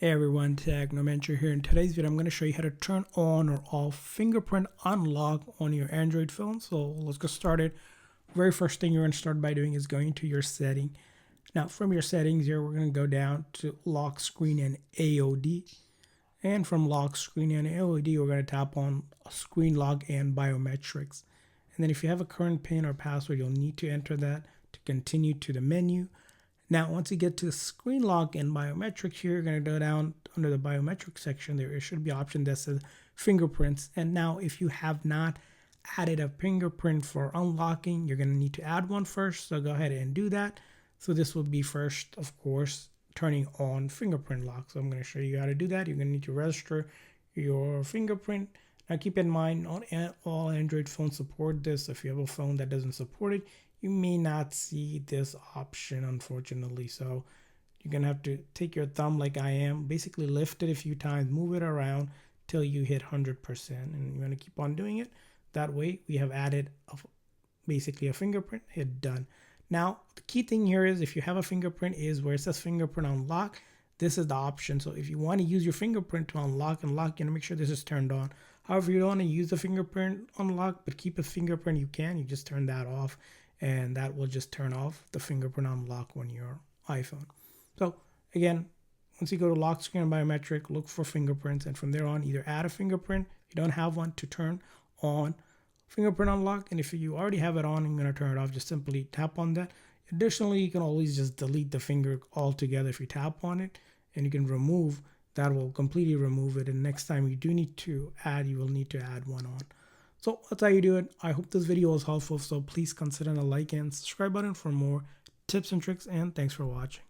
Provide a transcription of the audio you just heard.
Hey everyone, Technomentary here. In today's video, I'm going to show you how to turn on or off fingerprint unlock on your Android phone. So let's get started. Very first thing you're going to start by doing is going to your setting. Now from your settings here, we're going to go down to lock screen and AOD. And from lock screen and AOD, we're going to tap on screen lock and biometrics. And then if you have a current PIN or password, you'll need to enter that to continue to the menu. Now, once you get to screen lock and biometrics here, you're going to go down under the biometric section. There should be an option that says fingerprints. And now if you have not added a fingerprint for unlocking, you're going to need to add one first. So go ahead and do that. So this will be first, of course, turning on fingerprint lock. So I'm going to show you how to do that. You're going to need to register your fingerprint. Now keep in mind, not all Android phones support this. If you have a phone that doesn't support it, you may not see this option, unfortunately. So you're going to have to take your thumb like I am, basically lift it a few times, move it around till you hit 100%. And you're going to keep on doing it. That way we have added basically a fingerprint, hit done. Now, the key thing here is if you have a fingerprint is where it says fingerprint unlock, this is the option. So if you want to use your fingerprint to unlock and lock, you know, make sure this is turned on. However, you don't want to use the fingerprint unlock, but keep a fingerprint, you just turn that off. And that will just turn off the fingerprint unlock on your iPhone. So again, once you go to lock screen and biometric, look for fingerprints, and from there on, either add a fingerprint if you don't have one to turn on fingerprint unlock, and if you already have it on and you're going to turn it off, just simply tap on that. Additionally, you can always just delete the finger altogether if you tap on it, and you can remove that, will completely remove it, and next time you do need to add, you will need to add one on. So that's how you do it. I hope this video was helpful, so please consider the like and subscribe button for more tips and tricks, and thanks for watching.